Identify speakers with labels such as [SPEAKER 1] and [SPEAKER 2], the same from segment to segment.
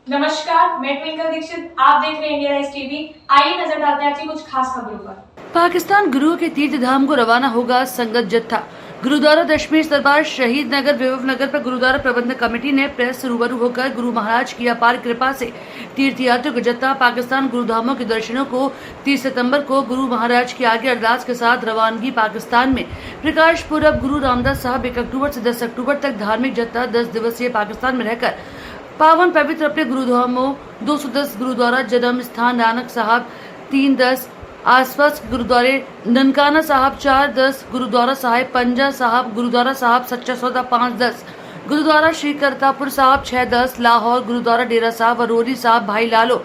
[SPEAKER 1] नमस्कार, मैं ट्विंकल दीक्षित। आप देख रहे हैं इंडिया राइज टीवी। आइए नजर डालते हैं आज की कुछ खास खबरों पर।
[SPEAKER 2] पाकिस्तान गुरु के तीर्थ धाम को रवाना होगा संगत जत्था। गुरुद्वारा दशमेश दरबार शहीद नगर विभव नगर पर गुरुद्वारा प्रबंधक कमेटी ने प्रेस से रूबरू होकर गुरु महाराज की अपार कृपा से तीर्थ यात्रियों का जत्था पाकिस्तान गुरुधामों के दर्शनों को 30 सितंबर को गुरु महाराज के आगे अरदास के साथ रवानगी। पाकिस्तान में प्रकाश पूर्व गुरु रामदास साहब 1 अक्टूबर से 10 अक्टूबर तक धार्मिक जत्था 10 दिवसीय पाकिस्तान में रहकर पावन पवित्र अपने गुरुधामों 210 गुरुद्वारा जन्म स्थान नानक साहब 310 आसपास गुरुद्वारे ननकाना साहब 410 गुरुद्वारा साहिब पंजा साहब गुरुद्वारा साहब सच्चा सौदा 510 गुरुद्वारा श्री करतापुर साहब 610 लाहौर गुरुद्वारा डेरा साहब अरोरी साहब भाई लालो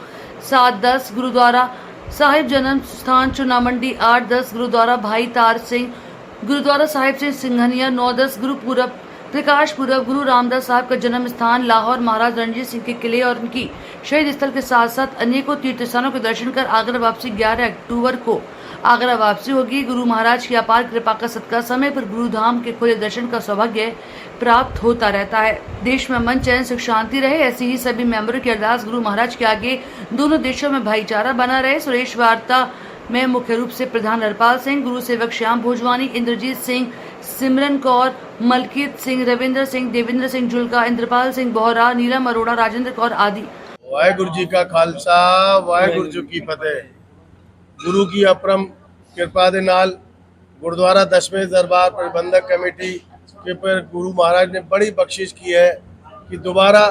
[SPEAKER 2] 710 गुरुद्वारा साहिब जन्म स्थान चुनामंडी 810 गुरुद्वारा भाई तार सिंह गुरुद्वारा साहिब सिंह सिंघनिया 910 गुरुपूरब प्रकाश पूर्व गुरु रामदास साहब का जन्म स्थान लाहौर महाराज रणजीत सिंह के किले और उनकी शहीद स्थल के साथ साथ अनेकों तीर्थ स्थानों के दर्शन कर आगरा वापसी 11 अक्टूबर को आगरा वापसी होगी। गुरु महाराज की अपार कृपा का सदका समय पर गुरु धाम के खुले दर्शन का सौभाग्य प्राप्त होता रहता है। देश में अमन चैन सुख शांति रहे, ऐसी ही सभी मेंबरों की अरदास गुरु महाराज के आगे दोनों देशों में भाईचारा बना रहे। सुरेश वार्ता में मुख्य रूप से प्रधान हरपाल सिंह, गुरु सेवक श्याम भोजवानी, इंद्रजीत सिंह, सिमरन कौर, मलकीत सिंह, रविंद्र सिंह, देवेंद्र सिंह जुल्का, इंद्रपाल सिंह बोहरा, नीलम अरोड़ा, राजेंद्र कौर आदि।
[SPEAKER 3] वाहेगुरु जी का खालसा वाहेगुरु जी की फतेह। गुरु की अपरम कृपा दे नाल गुरुद्वारा दशमेश दरबार प्रबंधक कमेटी के पर गुरु महाराज ने बड़ी बख्शिश की है कि दोबारा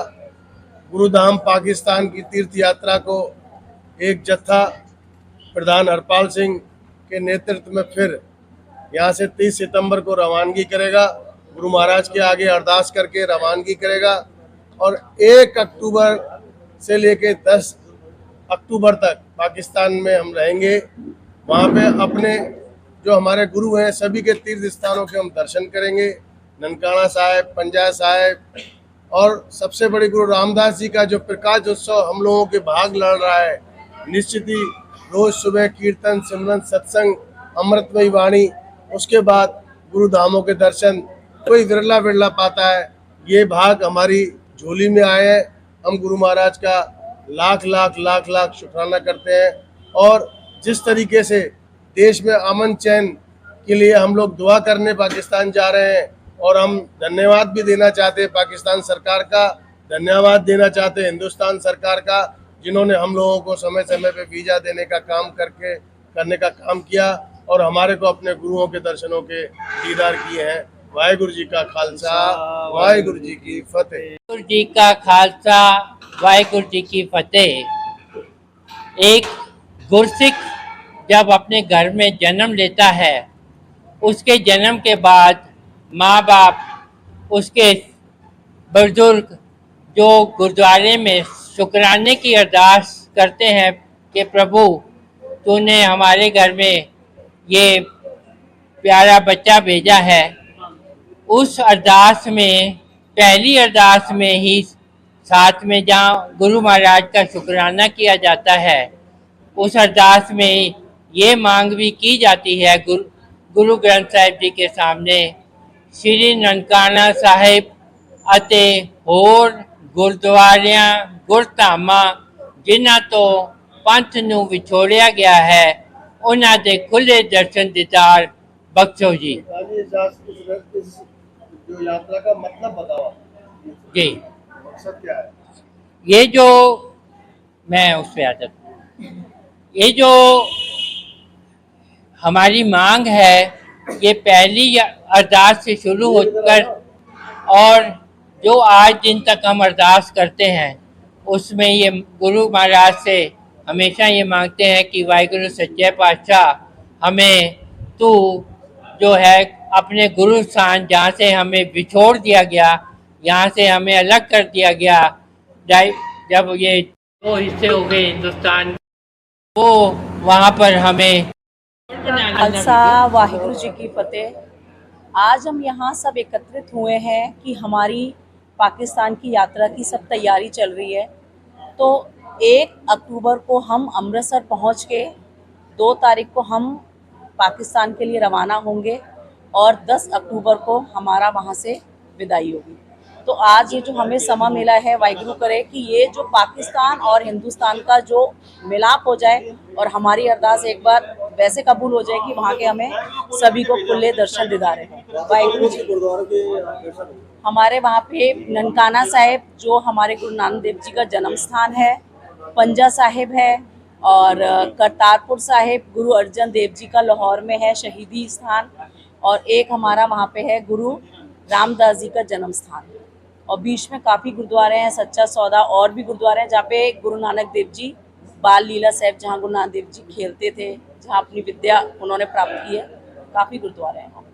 [SPEAKER 3] गुरुधाम पाकिस्तान की तीर्थ यात्रा को एक जत्था प्रधान हरपाल सिंह के नेतृत्व में फिर यहाँ से 30 सितंबर को रवानगी करेगा। गुरु महाराज के आगे अरदास करके रवानगी करेगा और 1 अक्टूबर से लेके 10 अक्टूबर तक पाकिस्तान में हम रहेंगे। वहाँ पे अपने जो हमारे गुरु हैं सभी के तीर्थ स्थानों के हम दर्शन करेंगे। ननकाना साहिब, पंजा साहिब और सबसे बड़े गुरु रामदास जी का जो प्रकाश उत्सव हम लोगों के भाग लड़ रहा है, निश्चित ही रोज सुबह कीर्तन, सिमरन, सत्संग, अमृतमयी वाणी, उसके बाद गुरु धामों के दर्शन कोई विरला विरला पाता है। ये भाग हमारी झोली में आए हैं। हम गुरु महाराज का लाख लाख लाख लाख शुक्राना करते हैं और जिस तरीके से देश में अमन चैन के लिए हम लोग दुआ करने पाकिस्तान जा रहे हैं और हम धन्यवाद भी देना चाहते हैं पाकिस्तान सरकार का, धन्यवाद देना चाहते हैं हिंदुस्तान सरकार का, जिन्होंने हम लोगों को समय समय पे वीजा देने का काम करने का काम किया और हमारे को अपने गुरुओं के दर्शनों के दीदार किए हैं। वाहेगुरु जी का खालसा वाहेगुरु जी की फतेह।
[SPEAKER 4] वाहेगुरु जी का खालसा वाहेगुरु जी की फतेह। एक गुरसिख जब अपने घर में जन्म लेता है, उसके जन्म के बाद माँ बाप उसके बुजुर्ग जो गुरुद्वारे में शुक्राने की अरदास करते हैं कि प्रभु तूने हमारे घर में ये प्यारा बच्चा भेजा है, उस अरदास में पहली अरदास में ही साथ में जहाँ गुरु महाराज का शुक्राना किया जाता है, उस अरदास में ये मांग भी की जाती है गुरु ग्रंथ साहिब जी के सामने, श्री ननकाना साहिब ਅਤੇ ਹੋਰ ਗੁਰਦੁਆਰਿਆਂ ਗੁਰਧਾਮਾਂ ਜਿਨ੍ਹਾਂ ਤੋਂ ਪੰਥ ਨੂੰ ਵਿਛੋੜਿਆ ਗਿਆ ਹੈ, ਉਹਨਾਂ ਦੇ ਖੁੱਲੇ ਦਰਸ਼ਨ ਦੀਦਾਰ बख्शो जी।
[SPEAKER 3] जो यात्रा का मतलब बताओ
[SPEAKER 4] जी,
[SPEAKER 3] मकसद क्या है?
[SPEAKER 4] ये जो मैं उस पे आता हूँ, ये जो हमारी मांग है ये पहली अरदास से शुरू होकर और जो आज दिन तक हम अरदास करते हैं उसमें ये गुरु महाराज से हमेशा ये मांगते हैं कि वाहिगुरु सच्चे पातशाह हमें तू जो है अपने गुरु स्थान जहाँ से हमें बिछोड़ दिया गया, यहाँ से हमें अलग कर दिया गया, जब ये दो हिस्से हो गए हिंदुस्तान, वो वहाँ पर हमें
[SPEAKER 5] खालसा वाहिगुरु जी की फतेह। आज हम यहाँ सब एकत्रित हुए हैं कि हमारी पाकिस्तान की यात्रा की सब तैयारी चल रही है। तो 1 अक्टूबर को हम अमृतसर पहुँच के 2 तारीख को हम पाकिस्तान के लिए रवाना होंगे और 10 अक्टूबर को हमारा वहाँ से विदाई होगी। तो आज ये जो हमें समा मिला है, वाहिगुरु करे कि ये जो पाकिस्तान और हिंदुस्तान का जो मिलाप हो जाए और हमारी अरदास एक बार वैसे कबूल हो जाए कि वहाँ के हमें सभी को खुले दर्शन दिदारे हैं। वाहिगुरु जी हमारे वहाँ पे ननकाना साहिब जो हमारे गुरु नानक देव जी का जन्म स्थान है, पंजा साहिब है, और करतारपुर साहिब गुरु अर्जन देव जी का लाहौर में है शहीदी स्थान, और एक हमारा वहाँ पे है गुरु रामदास जी का जन्म स्थान, और बीच में काफ़ी गुरुद्वारे हैं, सच्चा सौदा और भी गुरुद्वारे हैं जहाँ पे गुरु नानक देव जी बाल लीला साहिब जहाँ गुरु नानक देव जी खेलते थे, जहाँ अपनी विद्या उन्होंने प्राप्त की है, काफ़ी गुरुद्वारे हैं।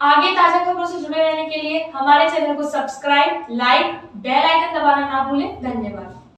[SPEAKER 1] आगे ताजा खबरों से जुड़े रहने के लिए हमारे चैनल को सब्सक्राइब, लाइक, बेल आइकन दबाना ना भूलें। धन्यवाद।